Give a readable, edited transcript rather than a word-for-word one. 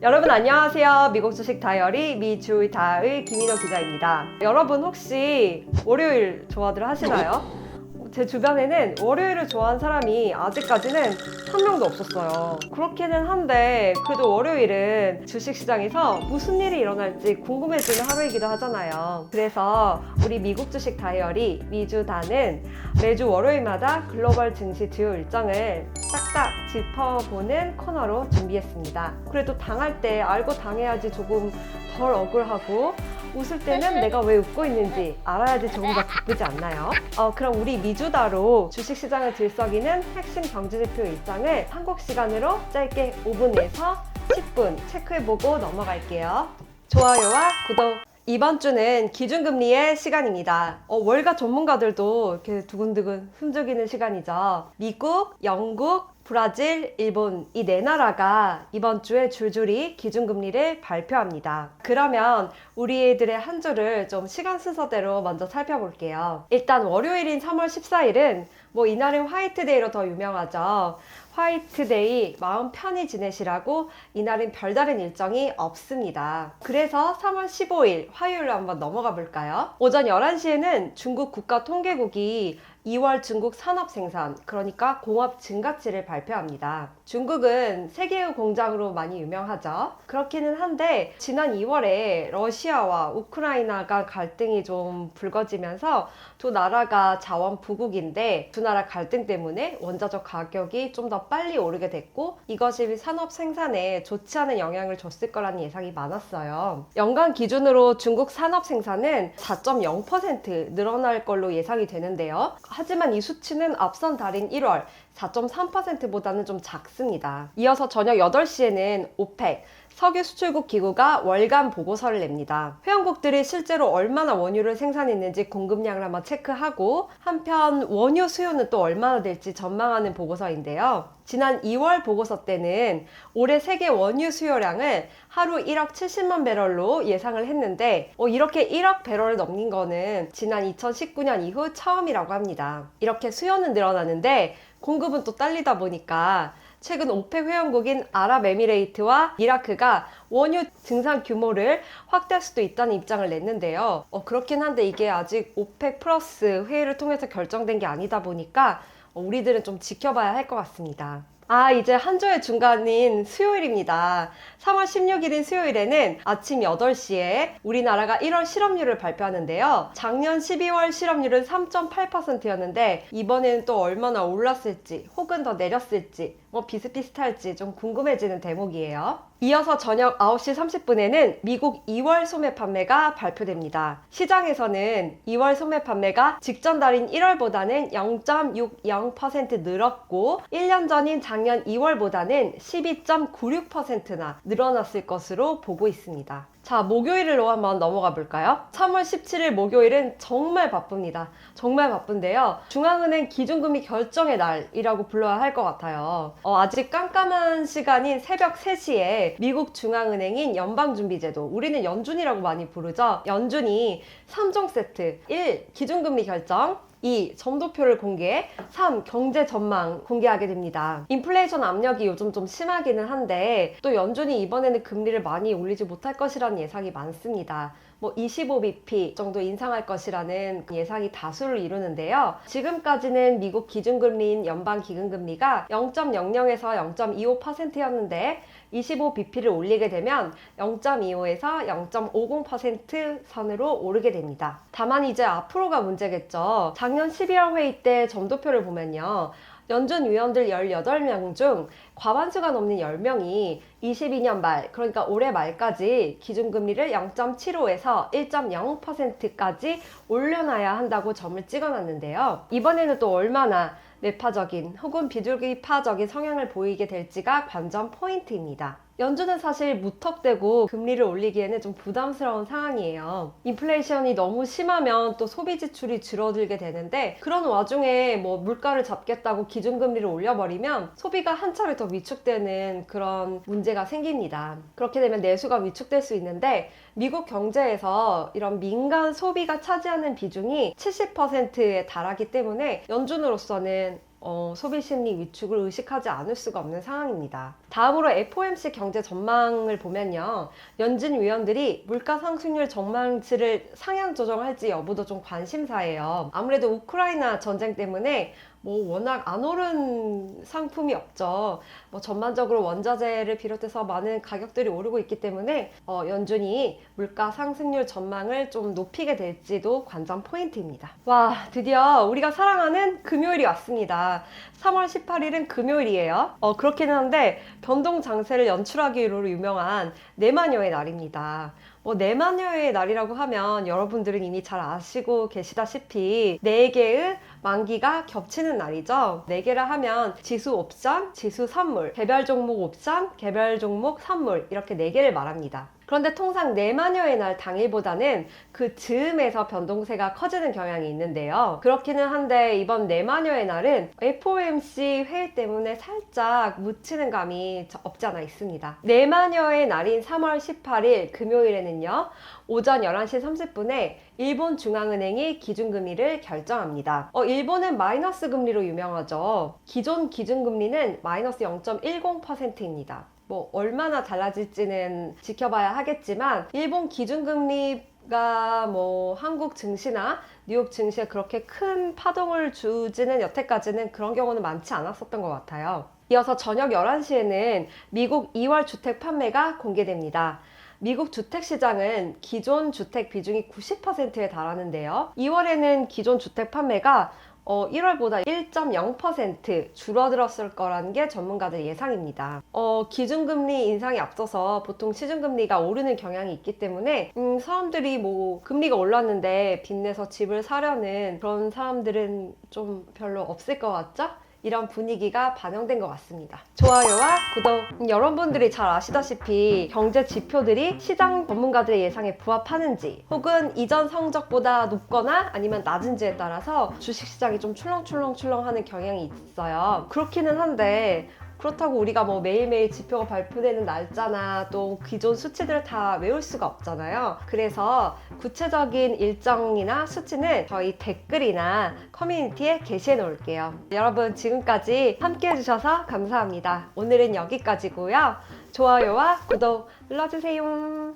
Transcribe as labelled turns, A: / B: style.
A: 여러분 안녕하세요. 미국 주식 다이어리 미주다의 김인호 기자입니다. 여러분 혹시 월요일 좋아들 하시나요? 제 주변에는 월요일을 좋아하는 사람이 아직까지는 한 명도 없었어요. 그렇기는 한데 그래도 월요일은 주식시장에서 무슨 일이 일어날지 궁금해지는 하루이기도 하잖아요. 그래서 우리 미국 주식 다이어리 미주다는 매주 월요일마다 글로벌 증시 주요 일정을 싹싹 짚어보는 코너로 준비했습니다. 그래도 당할 때 알고 당해야지 조금 덜 억울하고 웃을 때는 내가 왜 웃고 있는지 알아야지 조금 더 기쁘지 않나요? 그럼 우리 미주다로 주식시장을 들썩이는 핵심 경제지표 일정을 한국 시간으로 짧게 5분에서 10분 체크해보고 넘어갈게요. 좋아요와 구독! 이번 주는 기준금리의 시간입니다. 월가 전문가들도 이렇게 두근두근 숨죽이는 시간이죠. 미국, 영국, 브라질, 일본 이 네 나라가 이번 주에 줄줄이 기준금리를 발표합니다. 그러면 우리들의 한 주를 좀 시간 순서대로 먼저 살펴볼게요. 일단 월요일인 3월 14일은 이날은 화이트데이로 더 유명하죠. 화이트데이 마음 편히 지내시라고 이날은 별다른 일정이 없습니다. 그래서 3월 15일 화요일로 한번 넘어가 볼까요? 오전 11시에는 중국 국가통계국이 2월 중국 산업생산, 그러니까 공업 증가치를 발표합니다. 중국은 세계의 공장으로 많이 유명하죠. 그렇기는 한데 지난 2월에 러시아와 우크라이나가 갈등이 좀 불거지면서 두 나라가 자원 부국인데 두 나라 갈등 때문에 원자재 가격이 좀 더 빨리 오르게 됐고 이것이 산업 생산에 좋지 않은 영향을 줬을 거라는 예상이 많았어요. 연간 기준으로 중국 산업 생산은 4.0% 늘어날 걸로 예상이 되는데요. 하지만 이 수치는 앞선 달인 1월 4.3%보다는 좀 작습니다. 이어서 저녁 8시에는 오펙 석유 수출국 기구가 월간 보고서를 냅니다. 회원국들이 실제로 얼마나 원유를 생산했는지 공급량을 한번 체크하고 한편 원유 수요는 또 얼마나 될지 전망하는 보고서인데요. 지난 2월 보고서 때는 올해 세계 원유 수요량을 하루 1억 70만 배럴로 예상을 했는데 이렇게 1억 배럴을 넘긴 거는 지난 2019년 이후 처음이라고 합니다. 이렇게 수요는 늘어나는데 공급은 또 딸리다 보니까 최근 오펙 회원국인 아랍에미레이트와 이라크가 원유 증산 규모를 확대할 수도 있다는 입장을 냈는데요. 그렇긴 한데 이게 아직 오펙 플러스 회의를 통해서 결정된 게 아니다 보니까 우리들은 좀 지켜봐야 할 것 같습니다. 이제 한 주의 중간인 수요일입니다. 3월 16일인 수요일에는 아침 8시에 우리나라가 1월 실업률을 발표하는데요. 작년 12월 실업률은 3.8%였는데 이번에는 또 얼마나 올랐을지 혹은 더 내렸을지 비슷비슷할지 좀 궁금해지는 대목이에요. 이어서 저녁 9시 30분에는 미국 2월 소매 판매가 발표됩니다. 시장에서는 2월 소매 판매가 직전 달인 1월보다는 0.60% 늘었고 1년 전인 작년 2월보다는 12.96%나 늘어났을 것으로 보고 있습니다. 자, 목요일로 한번 넘어가 볼까요? 3월 17일 목요일은 정말 바쁩니다. 정말 바쁜데요. 중앙은행 기준금리 결정의 날이라고 불러야 할 것 같아요. 아직 깜깜한 시간인 새벽 3시에 미국 중앙은행인 연방준비제도, 우리는 연준이라고 많이 부르죠. 연준이 3종 세트, 1. 기준금리 결정, 2. 점도표를 공개, 3. 경제 전망 공개하게 됩니다. 인플레이션 압력이 요즘 좀 심하기는 한데 또 연준이 이번에는 금리를 많이 올리지 못할 것이라는 예상이 많습니다. 25bp 정도 인상할 것이라는 예상이 다수를 이루는데요. 지금까지는 미국 기준금리인 연방기금금리가 0.00에서 0.25%였는데 25bp를 올리게 되면 0.25에서 0.50% 선으로 오르게 됩니다. 다만 이제 앞으로가 문제겠죠. 작년 12월 회의 때 점도표를 보면요. 연준 위원들 18명 중 과반수가 넘는 10명이 22년 말, 그러니까 올해 말까지 기준금리를 0.75에서 1.0%까지 올려놔야 한다고 점을 찍어놨는데요. 이번에는 또 얼마나 매파적인 혹은 비둘기파적인 성향을 보이게 될지가 관전 포인트입니다. 연준은 사실 무턱대고 금리를 올리기에는 좀 부담스러운 상황이에요. 인플레이션이 너무 심하면 또 소비 지출이 줄어들게 되는데 그런 와중에 물가를 잡겠다고 기준금리를 올려버리면 소비가 한 차례 더 위축되는 그런 문제가 생깁니다. 그렇게 되면 내수가 위축될 수 있는데 미국 경제에서 이런 민간 소비가 차지하는 비중이 70%에 달하기 때문에 연준으로서는 소비 심리 위축을 의식하지 않을 수가 없는 상황입니다. 다음으로 FOMC 경제 전망을 보면요. 연준 위원들이 물가 상승률 전망치를 상향 조정할지 여부도 좀 관심사예요. 아무래도 우크라이나 전쟁 때문에 워낙 안 오른 상품이 없죠. 전반적으로 원자재를 비롯해서 많은 가격들이 오르고 있기 때문에 연준이 물가 상승률 전망을 좀 높이게 될지도 관전 포인트입니다. 와, 드디어 우리가 사랑하는 금요일이 왔습니다. 3월 18일은 금요일이에요. 그렇기는 한데 변동 장세를 연출하기로 유명한 내마녀의 날입니다. 내마녀의 날이라고 하면 여러분들은 이미 잘 아시고 계시다시피 4개의 만기가 겹치는 날이죠. 4개라 하면 지수 옵션, 지수 선물, 개별 종목 옵션, 개별 종목 선물 이렇게 4개를 말합니다. 그런데 통상 내마녀의 날 당일보다는 그 즈음에서 변동세가 커지는 경향이 있는데요. 그렇기는 한데 이번 내마녀의 날은 FOMC 회의 때문에 살짝 묻히는 감이 없지 않아 있습니다. 내마녀의 날인 3월 18일 금요일에는요. 오전 11시 30분에 일본 중앙은행이 기준금리를 결정합니다. 일본은 마이너스 금리로 유명하죠. 기존 기준금리는 마이너스 0.10%입니다. 얼마나 달라질지는 지켜봐야 하겠지만 일본 기준금리가 한국 증시나 뉴욕 증시에 그렇게 큰 파동을 주지는 여태까지는 그런 경우는 많지 않았었던 것 같아요. 이어서 저녁 11시에는 미국 2월 주택 판매가 공개됩니다. 미국 주택시장은 기존 주택 비중이 90%에 달하는데요. 2월에는 기존 주택 판매가 1월보다 1.0% 줄어들었을 거라는 게 전문가들 예상입니다. 기준금리 인상이 앞서서 보통 시중금리가 오르는 경향이 있기 때문에 사람들이 금리가 올랐는데 빚내서 집을 사려는 그런 사람들은 좀 별로 없을 것 같죠? 이런 분위기가 반영된 것 같습니다. 좋아요와 구독! 여러분들이 잘 아시다시피 경제 지표들이 시장 전문가들의 예상에 부합하는지 혹은 이전 성적보다 높거나 아니면 낮은지에 따라서 주식시장이 좀 출렁출렁출렁하는 경향이 있어요. 그렇기는 한데 그렇다고 우리가 매일매일 지표가 발표되는 날짜나 또 기존 수치들을 다 외울 수가 없잖아요. 그래서 구체적인 일정이나 수치는 저희 댓글이나 커뮤니티에 게시해 놓을게요. 여러분 지금까지 함께 해주셔서 감사합니다. 오늘은 여기까지고요. 좋아요와 구독 눌러주세요.